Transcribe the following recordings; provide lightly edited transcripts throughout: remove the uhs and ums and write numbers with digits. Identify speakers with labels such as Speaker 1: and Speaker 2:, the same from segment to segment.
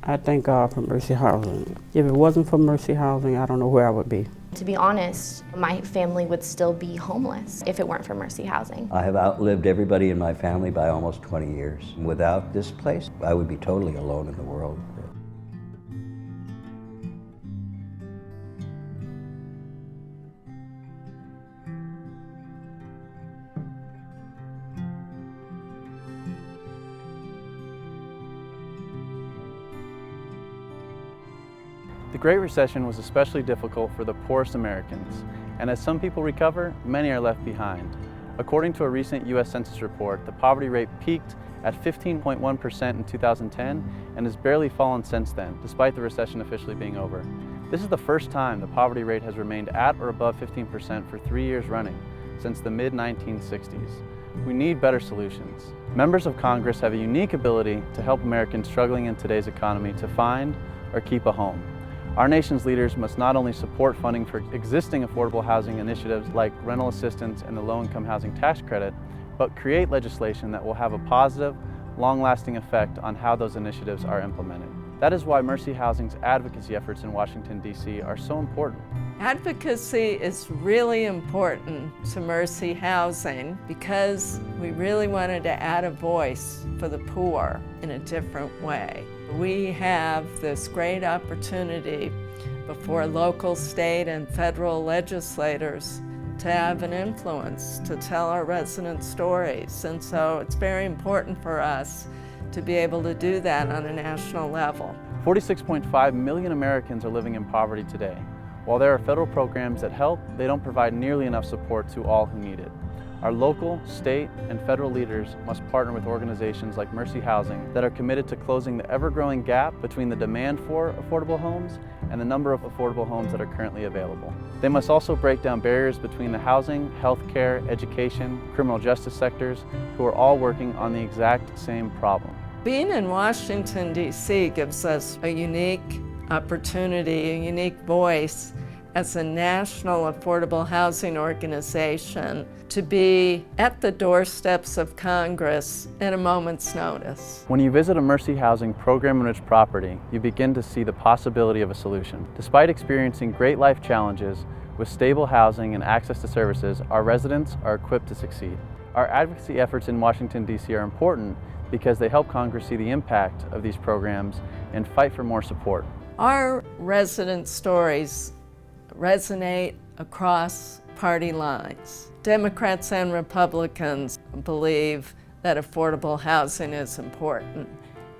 Speaker 1: I thank God for Mercy Housing. If it wasn't for Mercy Housing, I don't know where I would be.
Speaker 2: To be honest, my family would still be homeless if it weren't for Mercy Housing.
Speaker 3: I have outlived everybody in my family by almost 20 years. Without this place, I would be totally alone in the world.
Speaker 4: The Great Recession was especially difficult for the poorest Americans, and as some people recover, many are left behind. According to a recent U.S. Census report, the poverty rate peaked at 15.1% in 2010 and has barely fallen since then, despite the recession officially being over. This is the first time the poverty rate has remained at or above 15% for 3 years running, since the mid-1960s. We need better solutions. Members of Congress have a unique ability to help Americans struggling in today's economy to find or keep a home. Our nation's leaders must not only support funding for existing affordable housing initiatives like rental assistance and the low-income housing tax credit, but create legislation that will have a positive, long-lasting effect on how those initiatives are implemented. That is why Mercy Housing's advocacy efforts in Washington, D.C. are so important.
Speaker 5: Advocacy is really important to Mercy Housing because we really wanted to add a voice for the poor in a different way. We have this great opportunity before local, state, and federal legislators to have an influence, to tell our resident stories. And so it's very important for us to be able to do that on a national level.
Speaker 4: 46.5 million Americans are living in poverty today. While there are federal programs that help, they don't provide nearly enough support to all who need it. Our local, state, and federal leaders must partner with organizations like Mercy Housing that are committed to closing the ever-growing gap between the demand for affordable homes and the number of affordable homes that are currently available. They must also break down barriers between the housing, healthcare, education, criminal justice sectors, who are all working on the exact same problem.
Speaker 5: Being in Washington, D.C. gives us a unique opportunity, a unique voice as a national affordable housing organization to be at the doorsteps of Congress at a moment's notice.
Speaker 4: When you visit a Mercy Housing program-enriched property, you begin to see the possibility of a solution. Despite experiencing great life challenges, with stable housing and access to services, our residents are equipped to succeed. Our advocacy efforts in Washington, D.C. are important because they help Congress see the impact of these programs and fight for more support.
Speaker 5: Our resident stories resonate across party lines. Democrats and Republicans believe that affordable housing is important,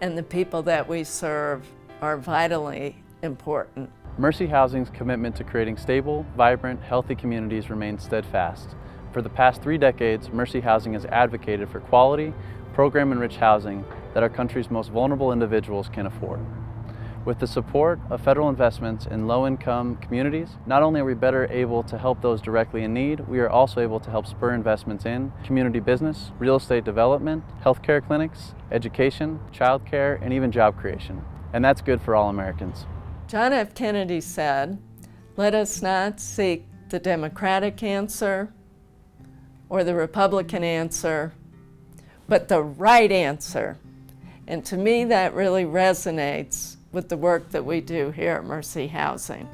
Speaker 5: and the people that we serve are vitally important.
Speaker 4: Mercy Housing's commitment to creating stable, vibrant, healthy communities remains steadfast. For the past 3 decades, Mercy Housing has advocated for quality, program-enriched housing that our country's most vulnerable individuals can afford. With the support of federal investments in low-income communities, not only are we better able to help those directly in need, we are also able to help spur investments in community business, real estate development, healthcare clinics, education, childcare, and even job creation. And that's good for all Americans.
Speaker 5: John F. Kennedy said, "Let us not seek the Democratic answer or the Republican answer, but the right answer." And to me, that really resonates with the work that we do here at Mercy Housing.